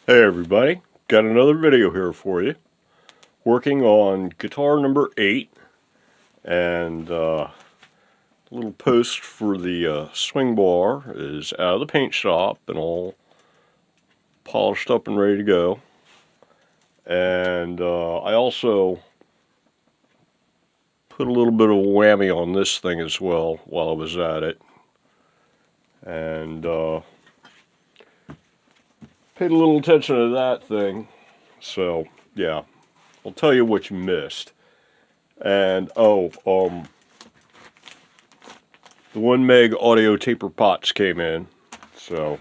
Hey everybody, got another video here for you. Working on guitar number 8, and a little post for the swing bar is out of the paint shop and all polished up and ready to go. And I also put a little bit of a whammy on this thing as well while I was at it. And paid a little attention to that thing. So, yeah. I'll tell you what you missed. And, the 1 meg audio taper pots came in. So,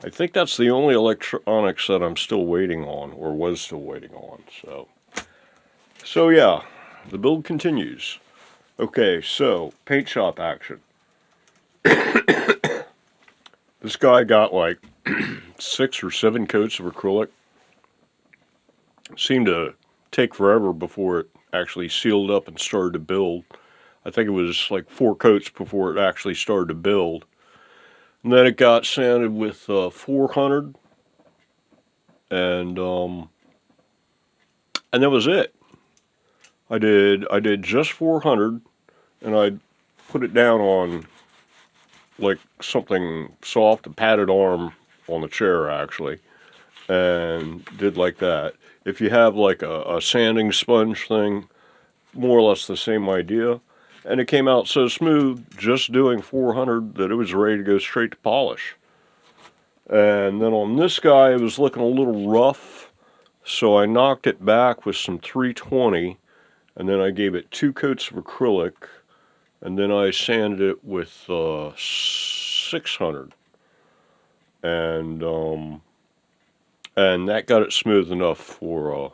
I think that's the only electronics that I'm still waiting on, or was still waiting on. So yeah, the build continues. Okay, so, paint shop action. This guy got like 6 or 7 coats of acrylic. Seemed to take forever before it actually sealed up and started to build. I think it was like 4 coats before it actually started to build. And then it got sanded with 400, and that was it. I did just 400, and I put it down on like something soft, a padded arm on the chair actually, and did like that. If you have like a sanding sponge thing, more or less the same idea. And it came out so smooth, just doing 400, that it was ready to go straight to polish. And then on this guy, it was looking a little rough, so I knocked it back with some 320, and then I gave it 2 coats of acrylic, and then I sanded it with 600. And that got it smooth enough for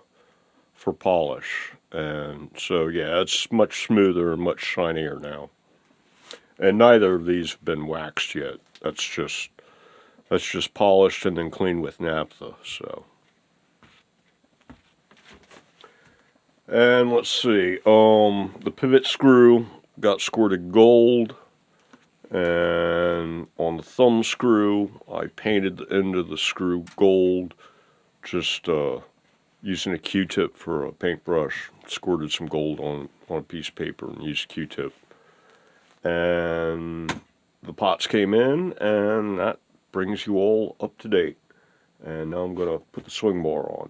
polish. And so yeah, it's much smoother and much shinier now. And neither of these have been waxed yet. That's just polished and then cleaned with naphtha. So, and let's see, the pivot screw got squirted gold, and on the thumb screw I painted the end of the screw gold, just using a Q-tip for a paintbrush. Squirted some gold on a piece of paper and used a Q-tip. And the pots came in, and that brings you all up to date. And now I'm going to put the swing bar on.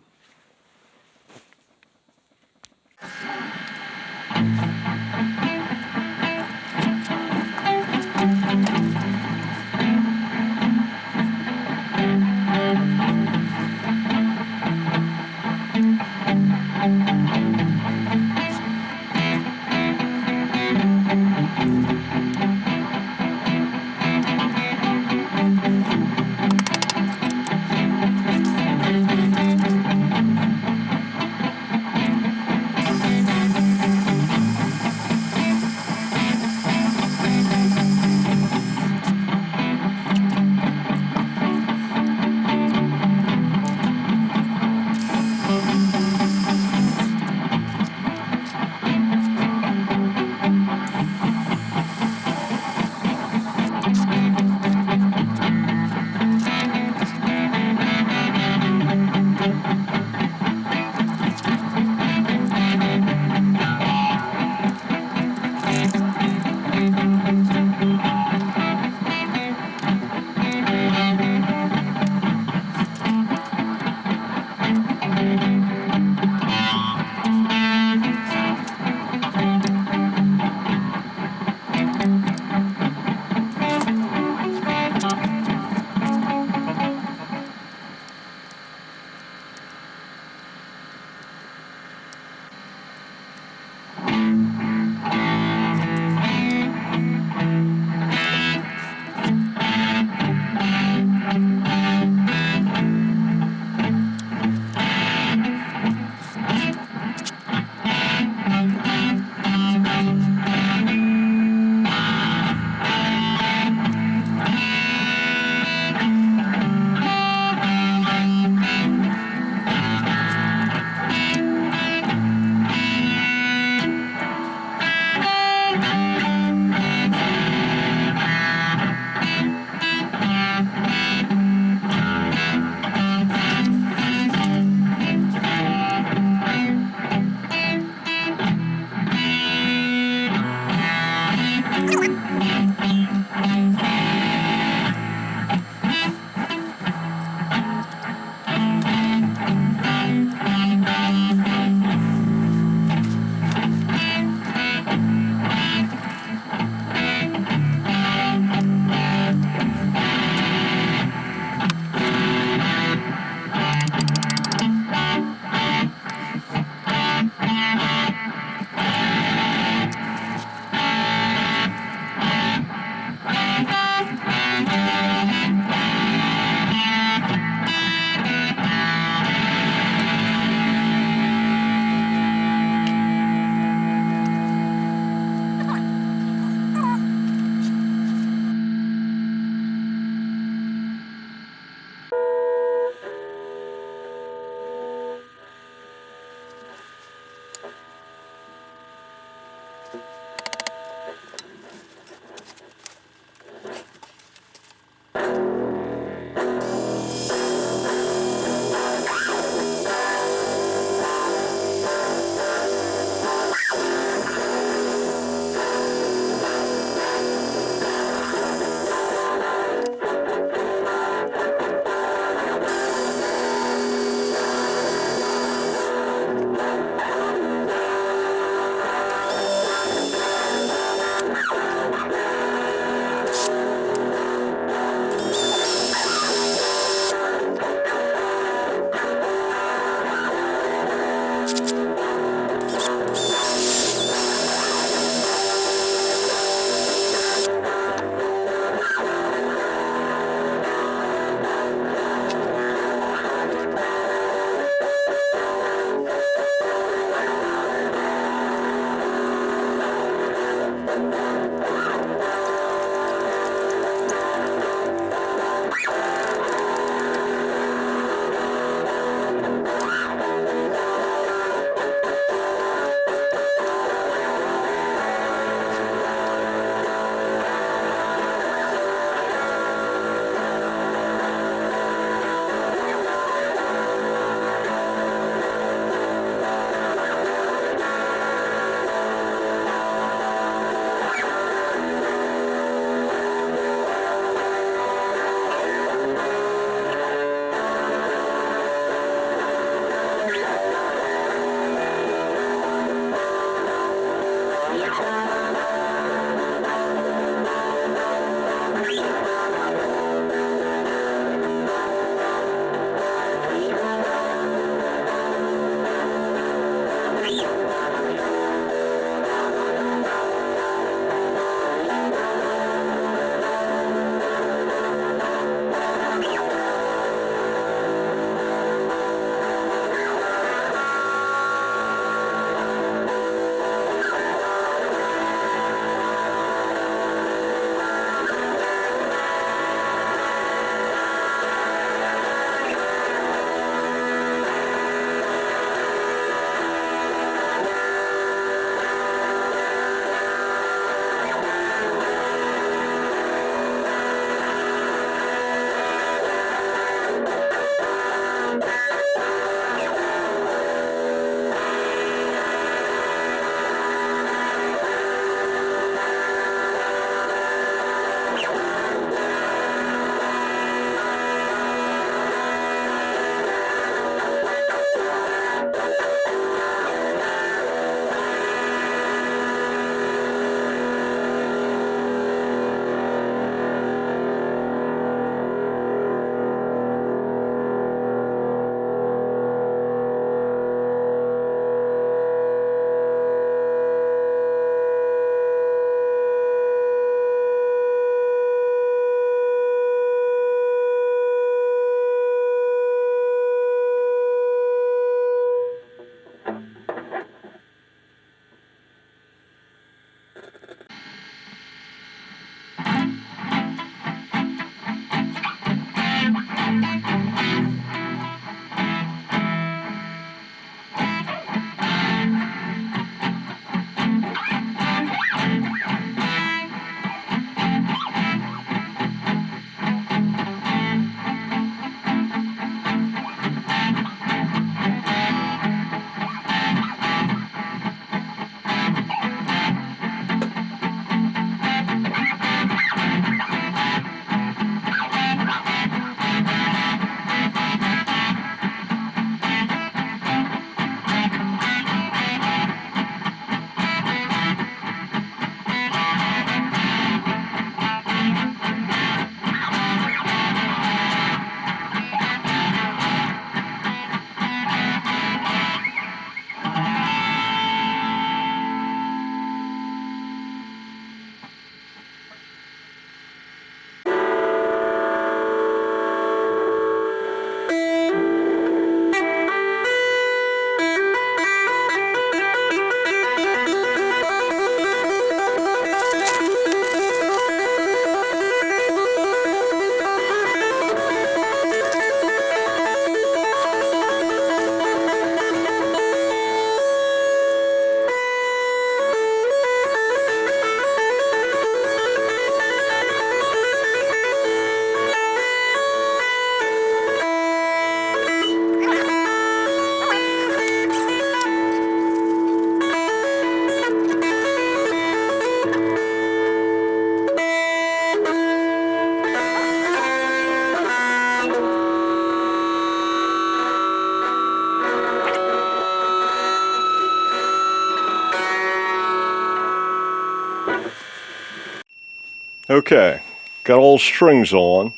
Okay, got all the strings on.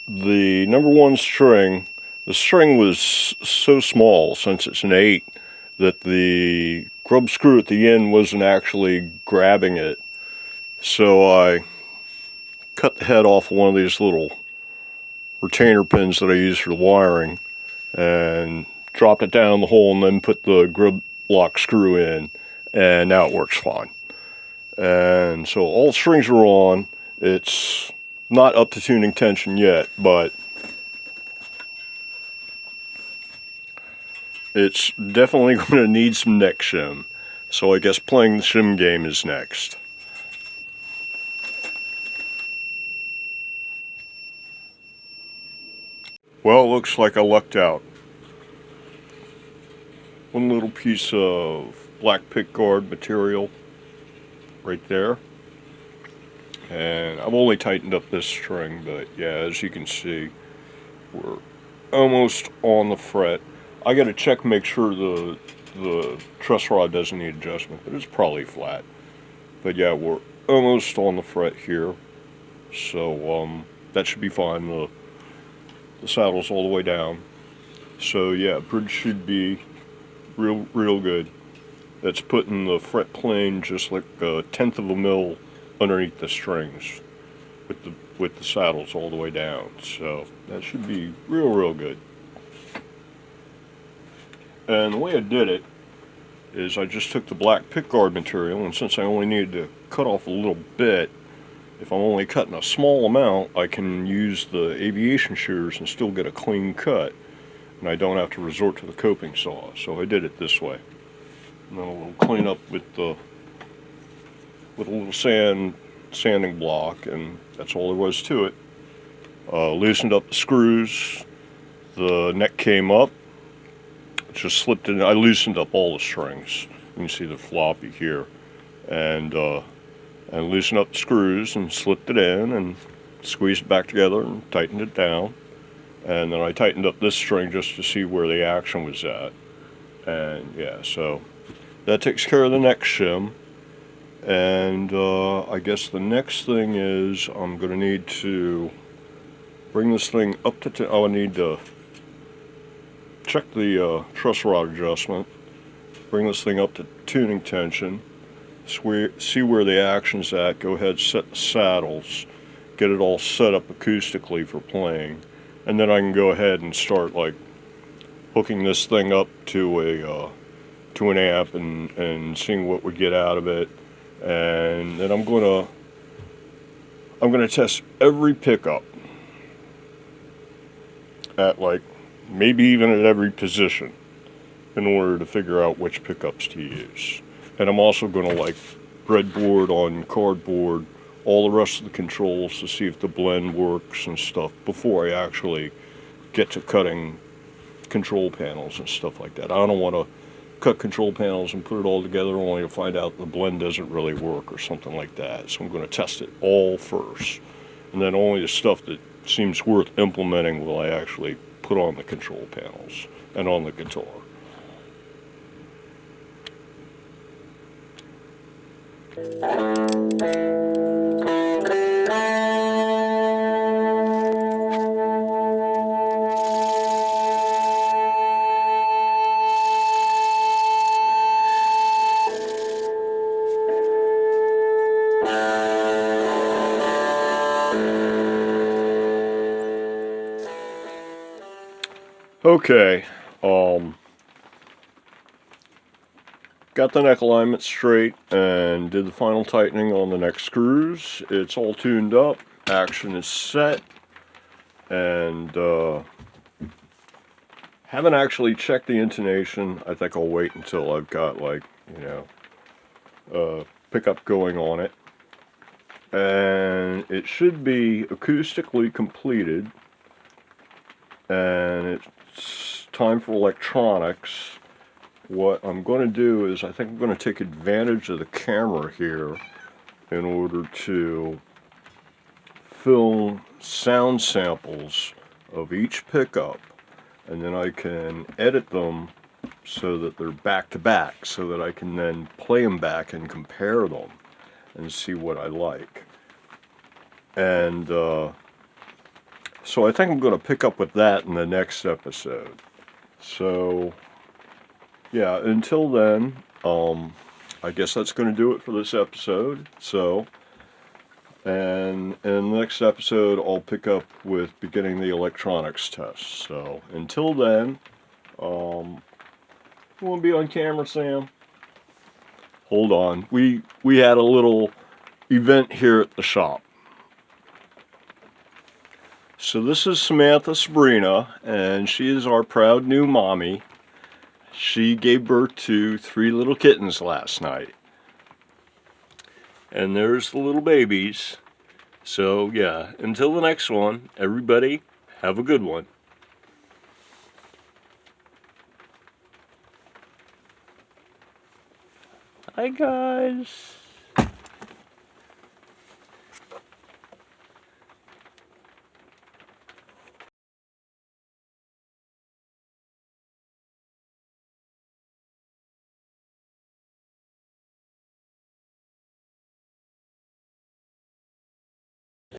The number one string, the string was so small since it's an 8 that the grub screw at the end wasn't actually grabbing it. So I cut the head off of one of these little retainer pins that I use for the wiring and dropped it down the hole and then put the grub lock screw in, and now it works fine. And so all the strings are on. It's not up to tuning tension yet, but it's definitely going to need some neck shim. So I guess playing the shim game is next. Well, it looks like I lucked out. One little piece of black pickguard material right there. And I've only tightened up this string, but yeah, as you can see, we're almost on the fret. I gotta check, make sure the truss rod doesn't need adjustment, but it's probably flat. But yeah, we're almost on the fret here, so that should be fine. The saddle's all the way down, so yeah, bridge should be real good. That's putting the fret plane just like 1/10 of a mil underneath the strings with the saddles all the way down, so that should be real good. And the way I did it is I just took the black pickguard material, and since I only needed to cut off a little bit, if I'm only cutting a small amount, I can use the aviation shears and still get a clean cut, and I don't have to resort to the coping saw. So I did it this way. And then a little cleanup with a little sanding block, and that's all there was to it. Loosened up the screws. The neck came up. Just slipped in. I loosened up all the strings. You can see the floppy here, and loosened up the screws and slipped it in and squeezed it back together and tightened it down. And then I tightened up this string just to see where the action was at. And yeah, so that takes care of the neck shim. And I guess the next thing is I'm going to need to bring this thing up to I need to check the truss rod adjustment, bring this thing up to tuning tension, see where the action's at, go ahead, set the saddles, get it all set up acoustically for playing, and then I can go ahead and start like hooking this thing up to an amp and seeing what we get out of it. And then I'm gonna test every pickup at like maybe even at every position in order to figure out which pickups to use. And I'm also going to like breadboard on cardboard all the rest of the controls to see if the blend works and stuff before I actually get to cutting control panels and stuff like that. I don't want to cut control panels and put it all together only to find out the blend doesn't really work or something like that. So I'm going to test it all first, and then only the stuff that seems worth implementing will I actually put on the control panels and on the guitar. Okay, got the neck alignment straight and did the final tightening on the neck screws. It's all tuned up, action is set, and haven't actually checked the intonation. I think I'll wait until I've got like, pickup going on it. And it should be acoustically completed, and it's time for electronics. What I'm going to do is I think I'm going to take advantage of the camera here in order to film sound samples of each pickup, and then I can edit them so that they're back to back so that I can then play them back and compare them. and see what I like. And so I think I'm going to pick up with that in the next episode. So yeah, until then, I guess that's going to do it for this episode. So, and in the next episode, I'll pick up with beginning the electronics test. So until then, you want to be on camera, Sam? Hold on. We had a little event here at the shop. So this is Samantha Sabrina, and she is our proud new mommy. She gave birth to 3 little kittens last night. And there's the little babies. So yeah, until the next one, everybody, have a good one. Hi guys.